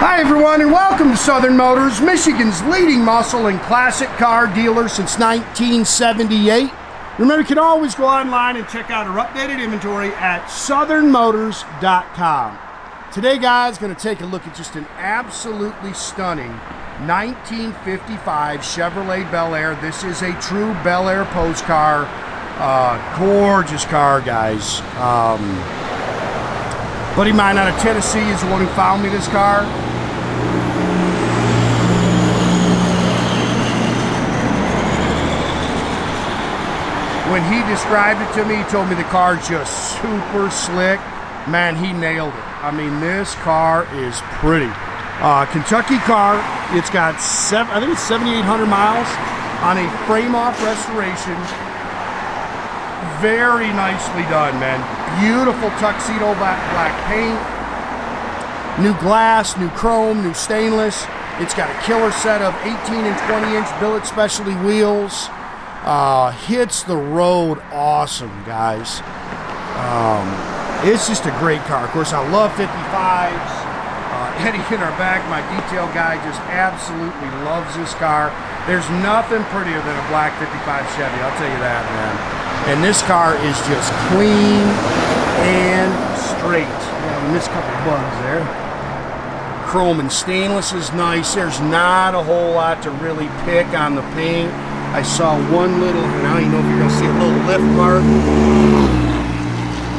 Hi everyone, and welcome to Southern Motors, Michigan's leading muscle and classic car dealer since 1978. Remember, you can always go online and check out our updated inventory at southernmotors.com. Today, guys, going to take a look at just an absolutely stunning 1955 Chevrolet Bel Air. This is a true Bel Air pose car. Gorgeous car, guys. Buddy of mine out of Tennessee is the one who found me this car. When he described it to me, he told me the car's just super slick. Man, he nailed it. I mean, this car is pretty. Kentucky car. It's got I think it's 7,800 miles on a frame-off restoration. Very nicely done, man. Beautiful Tuxedo black paint. New glass, new chrome, new stainless. It's got a killer set of 18 and 20-inch Billet Specialty wheels. Hits the road awesome, guys. It's just a great car. Of course, I love 55s. Eddie in our back, my detail guy, just absolutely loves this car. There's nothing prettier than a black 55 Chevy, I'll tell you that, man. And this car is just clean and straight. Yeah, we missed a couple of bugs there. Chrome and stainless is nice. There's not a whole lot to really pick on the paint. I saw one little, and I don't even know if you're going to see a little lift mark.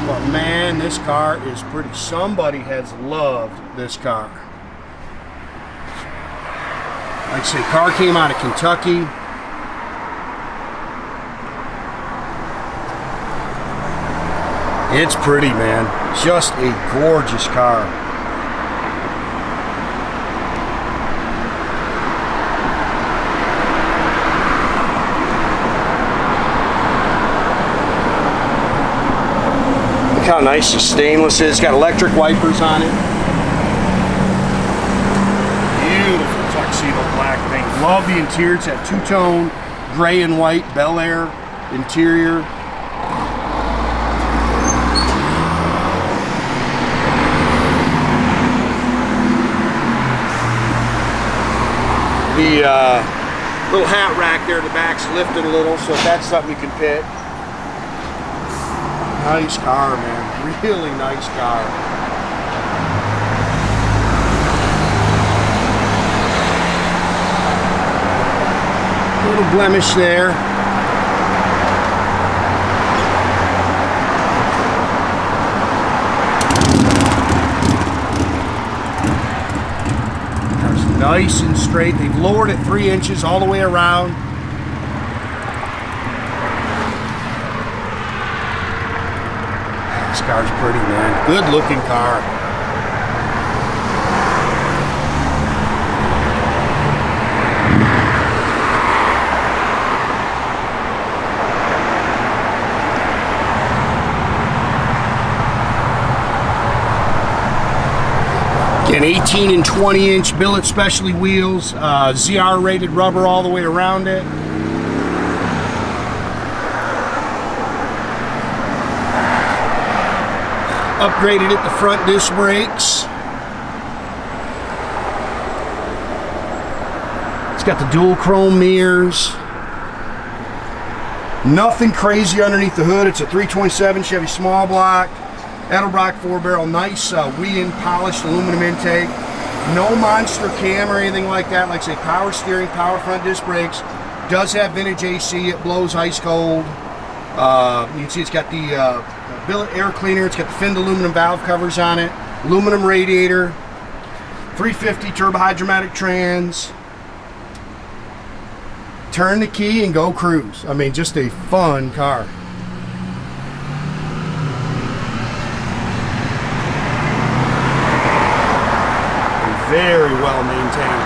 But man, this car is pretty. Somebody has loved this car. Like I say, car came out of Kentucky. It's pretty, man. Just a gorgeous car. Look how nice the stainless is. It's got electric wipers on it. Beautiful Tuxedo black paint. Love the interior. It's that two-tone gray and white Bel Air interior. The little hat rack there in the back's lifted a little, so if that's something you can pick. Nice car, man. Really nice car. Little blemish there. Car's nice and straight. They've lowered it 3 inches all the way around. This car's pretty, man. Good looking car. Again, 18 and 20-inch Billet Specialty wheels, ZR rated rubber all the way around it. Upgraded it to front disc brakes. It's got the dual chrome mirrors. Nothing crazy underneath the hood. It's a 327 Chevy small block. Edelbrock 4-barrel, nice Weiand polished aluminum intake. No monster cam or anything like that. Like I say, power steering, power front disc brakes. Does have vintage AC. It blows ice cold. You can see it's got the billet air cleaner. It's got the finned aluminum valve covers on it. Aluminum radiator. 350 turbohydramatic trans. Turn the key and go cruise. I mean, just a fun car. Very well maintained.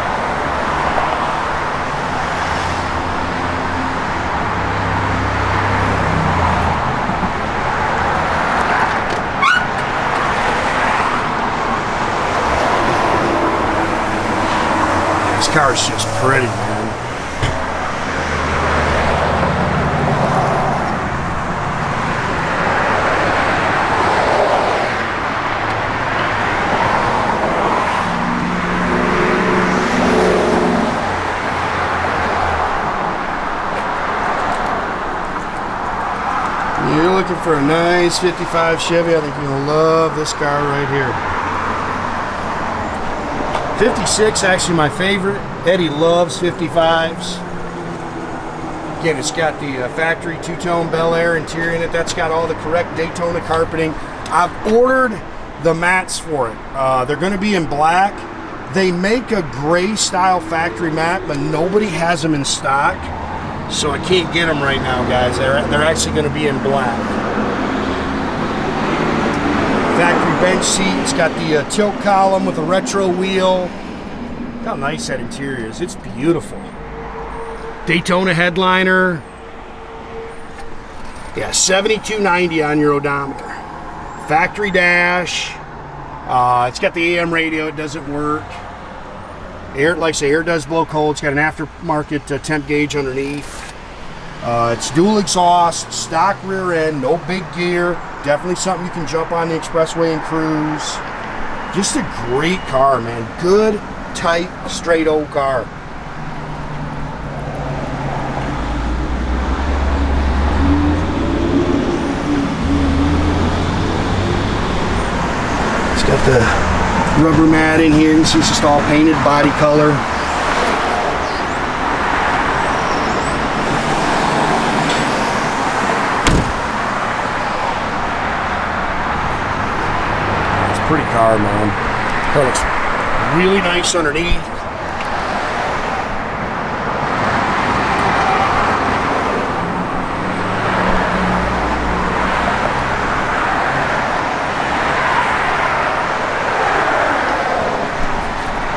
This car is just pretty, man. for a nice 55 Chevy, I think you're gonna love this car right here. 56, actually my favorite. Eddie loves 55s. Again, it's got the factory two-tone Bel Air interior in it. That's got all the correct Daytona carpeting. I've ordered the mats for it. They're gonna be in black. They make a gray style factory mat, but nobody has them in stock. So I can't get them right now, guys. They're actually gonna be in black. Factory bench seat. It's got the tilt column with a retro wheel. Look how nice that interior is. It's beautiful. Daytona headliner. Yeah, 7290 on your odometer. Factory dash. It's got the AM radio. It doesn't work. Air, like I say, air does blow cold. It's got an aftermarket temp gauge underneath. It's dual exhaust, stock rear end, no big gear. Definitely something you can jump on the expressway and cruise. Just a great car, man. Good, tight, straight old car. It's got the rubber mat in here. You can see it's just all painted body color. Pretty car, man. Car looks really nice underneath.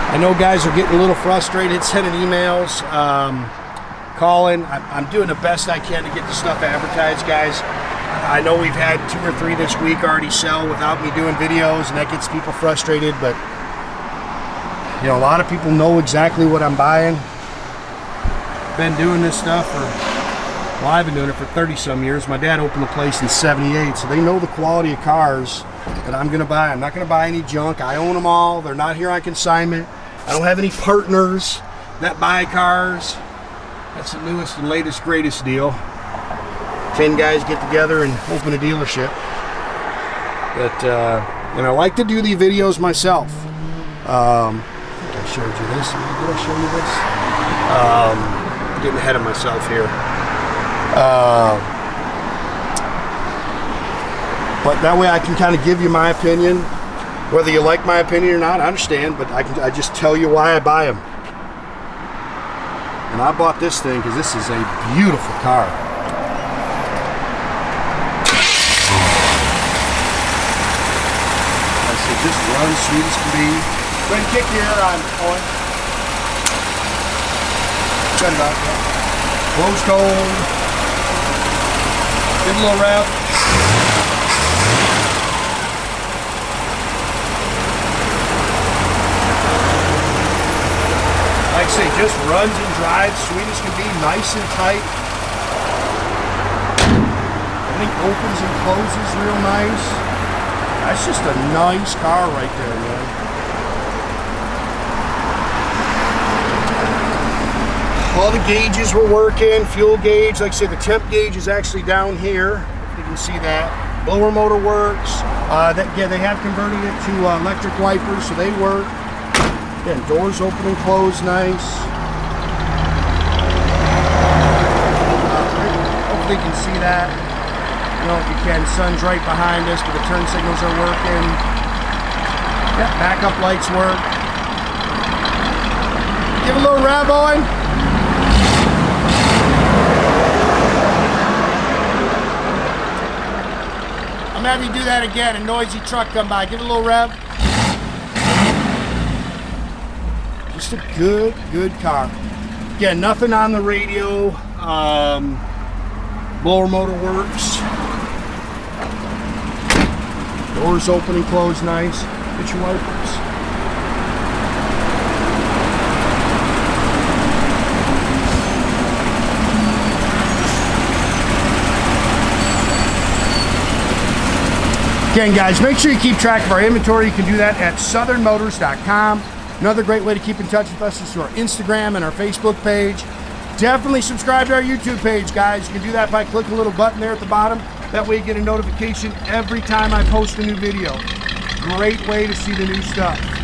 I know guys are getting a little frustrated sending emails, calling. I'm doing the best I can to get the stuff advertised, guys. I know we've had 2 or 3 this week already sell without me doing videos, and that gets people frustrated, but you know, a lot of people know exactly what I'm buying. Been doing this stuff for, well, I've been doing it for 30 some years. My dad opened the place in '78, so they know the quality of cars that I'm gonna buy. I'm not gonna buy any junk. I own them all. They're not here on consignment. I don't have any partners that buy cars. That's the newest and latest, greatest deal. 10 guys get together and open a dealership. But, and I like to do the videos myself. I think I showed you this. Did I show you this? Getting ahead of myself here. But that way I can kind of give you my opinion. Whether you like my opinion or not, I understand, but I just tell you why I buy them. And I bought this thing because this is a beautiful car. Just runs sweet as can be. Go ahead and kick your air on, Owen. Good enough, yeah. Blows cold. Give a little rev. Like I say, just runs and drives, sweet as can be, nice and tight. Everything opens and closes real nice. That's just a nice car right there, man. All the gauges were working. Fuel gauge, like I said, the temp gauge is actually down here. You can see that. Blower motor works. Yeah, they have converted it to electric wipers, so they work. Again, doors open and close nice. Hopefully you can see that. I don't know if you can, sun's right behind us, but the turn signals are working. Yep, backup lights work. Give a little rev, Owen. I'm having you do that again. A noisy truck come by. Give it a little rev. Just a good car. Again, nothing on the radio. Blower motor works. Doors open and close nice. Get your wipers. Again, guys, make sure you keep track of our inventory. You can do that at southernmotors.com. Another great way to keep in touch with us is through our Instagram and our Facebook page. Definitely subscribe to our YouTube page, guys. You can do that by clicking a little button there at the bottom. That way you get a notification every time I post a new video. Great way to see the new stuff.